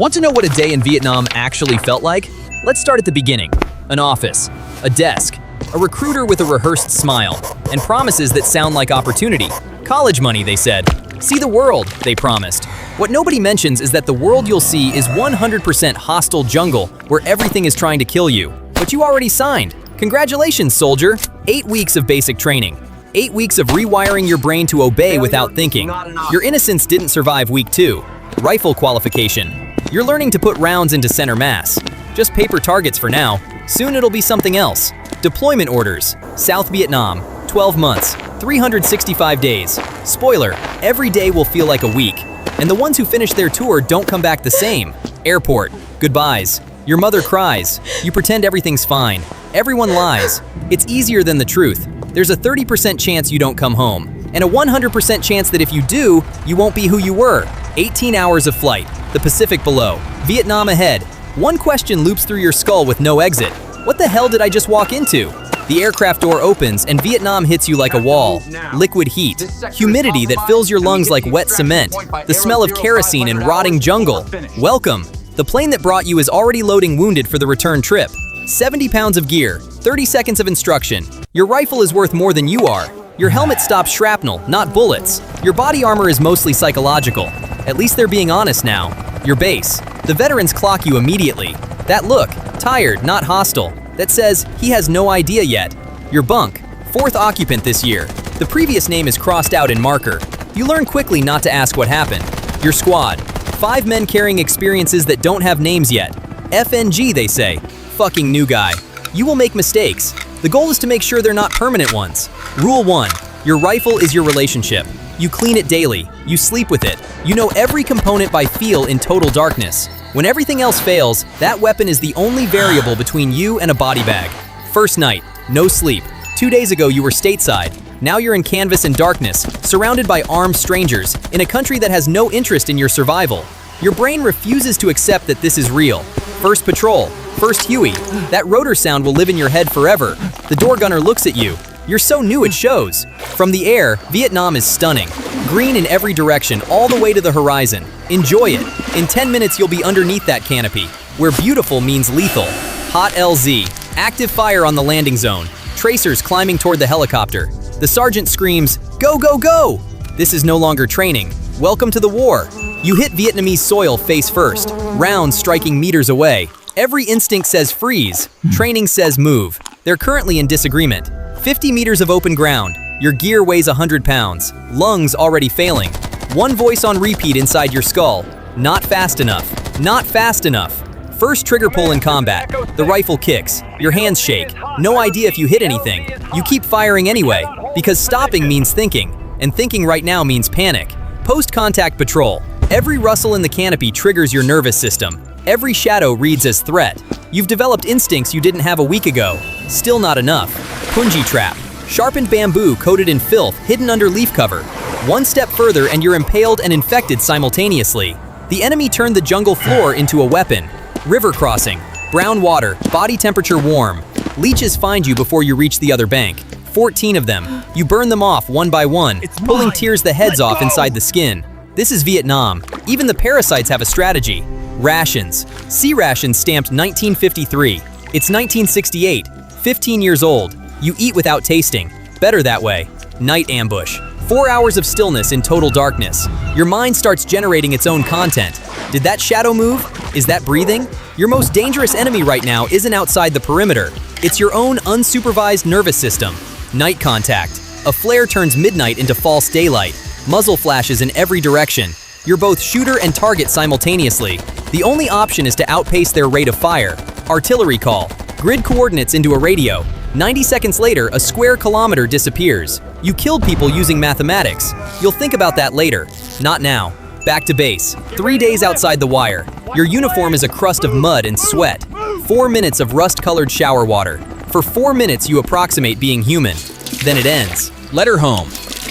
Want to know what a day in Vietnam actually felt like? Let's start at the beginning. An office, a desk, a recruiter with a rehearsed smile, and promises that sound like opportunity. College money, they said. See the world, they promised. What nobody mentions is that the world you'll see is 100% hostile jungle where everything is trying to kill you. But you already signed. Congratulations, soldier. 8 weeks of basic training. 8 weeks of rewiring your brain to obey without thinking. Your innocence didn't survive week 2. Rifle qualification. You're learning to put rounds into center mass. Just paper targets for now. Soon it'll be something else. Deployment orders. South Vietnam. 12 months. 365 days. Spoiler, every day will feel like a week. And the ones who finish their tour don't come back the same. Airport. Goodbyes. Your mother cries. You pretend everything's fine. Everyone lies. It's easier than the truth. There's a 30% chance you don't come home. And a 100% chance that if you do, you won't be who you were. 18 hours of flight. The Pacific below. Vietnam ahead. One question loops through your skull with no exit. What the hell did I just walk into? The aircraft door opens and Vietnam hits you like a wall. Liquid heat. Humidity that fills your lungs like wet cement. The smell of kerosene and rotting jungle. Welcome. The plane that brought you is already loading wounded for the return trip. 70 pounds of gear. 30 seconds of instruction. Your rifle is worth more than you are. Your helmet stops shrapnel, not bullets. Your body armor is mostly psychological. At least they're being honest now. Your base. The veterans clock you immediately. That look, tired, not hostile. That says he has no idea yet. Your bunk. 4th occupant this year. The previous name is crossed out in marker. You learn quickly not to ask what happened. Your squad. 5 men carrying experiences that don't have names yet. FNG, they say. Fucking new guy. You will make mistakes. The goal is to make sure they're not permanent ones. Rule 1. Your rifle is your relationship. You clean it daily. You sleep with it. You know every component by feel in total darkness. When everything else fails, that weapon is the only variable between you and a body bag. First night, no sleep. 2 days ago you were stateside. Now you're in canvas and darkness, surrounded by armed strangers, in a country that has no interest in your survival. Your brain refuses to accept that this is real. First patrol. First Huey. That rotor sound will live in your head forever. The door gunner looks at you. You're so new it shows. From the air, Vietnam is stunning. Green in every direction, all the way to the horizon. Enjoy it. In 10 minutes you'll be underneath that canopy, where beautiful means lethal. Hot LZ. Active fire on the landing zone. Tracers climbing toward the helicopter. The sergeant screams, "Go, go, go!" This is no longer training. Welcome to the war. You hit Vietnamese soil face first, rounds striking meters away. Every instinct says freeze. Training says move. They're currently in disagreement. 50 meters of open ground. Your gear weighs 100 pounds. Lungs already failing. One voice on repeat inside your skull. Not fast enough. Not fast enough. First trigger pull in combat. The rifle kicks. Your hands shake. No idea if you hit anything. You keep firing anyway, because stopping means thinking, and thinking right now means panic. Post-contact patrol. Every rustle in the canopy triggers your nervous system. Every shadow reads as threat. You've developed instincts you didn't have a week ago. Still not enough. Punji trap. Sharpened bamboo coated in filth hidden under leaf cover. One step further and you're impaled and infected simultaneously. The enemy turned the jungle floor into a weapon. River crossing. Brown water, body temperature warm. Leeches find you before you reach the other bank. 14 of them. You burn them off one by one, pulling tears the heads off inside the skin. This is Vietnam. Even the parasites have a strategy. Rations. Sea rations stamped 1953. It's 1968. 15 years old. You eat without tasting. Better that way. Night ambush. 4 hours of stillness in total darkness. Your mind starts generating its own content. Did that shadow move? Is that breathing? Your most dangerous enemy right now isn't outside the perimeter. It's your own unsupervised nervous system. Night contact. A flare turns midnight into false daylight. Muzzle flashes in every direction. You're both shooter and target simultaneously. The only option is to outpace their rate of fire. Artillery call. Grid coordinates into a radio. 90 seconds later, a square kilometer disappears. You killed people using mathematics. You'll think about that later. Not now. Back to base. 3 days outside the wire. Your uniform is a crust of mud and sweat. 4 minutes of rust-colored shower water. For 4 minutes you approximate being human. Then it ends. Letter home.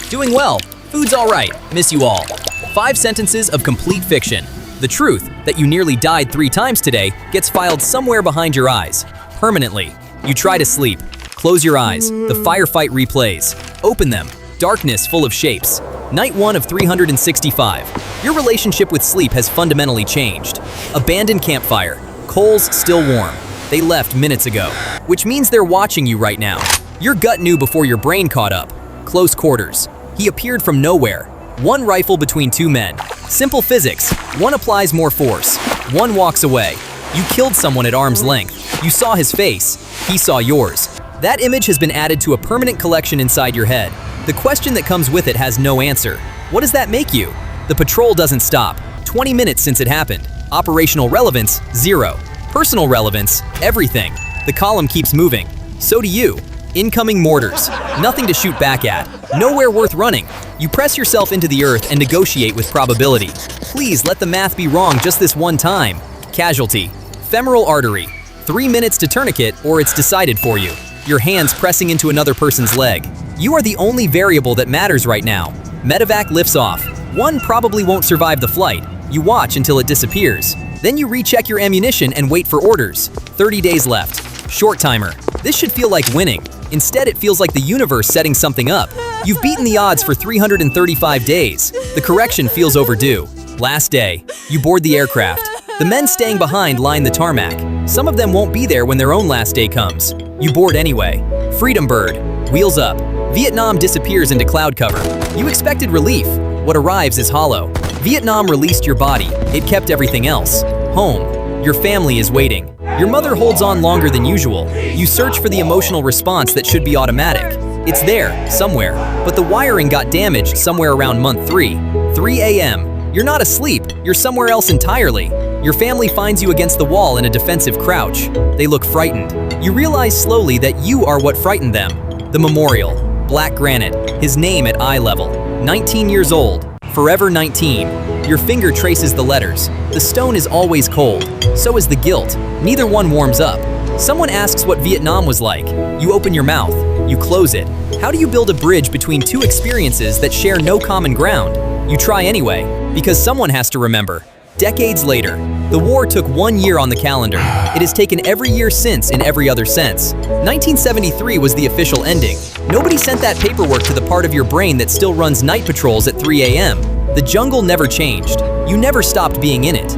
Doing well. Food's all right. Miss you all. 5 sentences of complete fiction. The truth that you nearly died 3 times today gets filed somewhere behind your eyes. Permanently. You try to sleep. Close your eyes. The firefight replays. Open them. Darkness full of shapes. Night 1 of 365. Your relationship with sleep has fundamentally changed. Abandoned campfire. Coals still warm. They left minutes ago, which means they're watching you right now. Your gut knew before your brain caught up. Close quarters. He appeared from nowhere. One rifle between two men. Simple physics. One applies more force. One walks away. You killed someone at arm's length. You saw his face. He saw yours. That image has been added to a permanent collection inside your head. The question that comes with it has no answer. What does that make you? The patrol doesn't stop. 20 minutes since it happened. Operational relevance, 0. Personal relevance, everything. The column keeps moving. So do you. Incoming mortars. Nothing to shoot back at. Nowhere worth running. You press yourself into the earth and negotiate with probability. Please let the math be wrong just this one time. Casualty. Femoral artery. 3 minutes to tourniquet or it's decided for you. Your hands pressing into another person's leg. You are the only variable that matters right now. Medevac lifts off. One probably won't survive the flight. You watch until it disappears. Then you recheck your ammunition and wait for orders. 30 days left. Short timer. This should feel like winning. Instead, it feels like the universe setting something up. You've beaten the odds for 335 days. The correction feels overdue. Last day. You board the aircraft. The men staying behind line the tarmac. Some of them won't be there when their own last day comes. You board anyway. Freedom bird. Wheels up. Vietnam disappears into cloud cover. You expected relief. What arrives is hollow. Vietnam released your body. It kept everything else. Home. Your family is waiting. Your mother holds on longer than usual. You search for the emotional response that should be automatic. It's there, somewhere, but the wiring got damaged somewhere around month 3. 3 a.m. You're not asleep, you're somewhere else entirely. Your family finds you against the wall in a defensive crouch. They look frightened. You realize slowly that you are what frightened them. The memorial. Black granite. His name at eye level. 19 years old. Forever 19. Your finger traces the letters. The stone is always cold. So is the guilt. Neither one warms up. Someone asks what Vietnam was like. You open your mouth. You close it. How do you build a bridge between two experiences that share no common ground? You try anyway, because someone has to remember. Decades later, the war took 1 year on the calendar. It has taken every year since in every other sense. 1973 was the official ending. Nobody sent that paperwork to the part of your brain that still runs night patrols at 3 a.m. The jungle never changed. You never stopped being in it.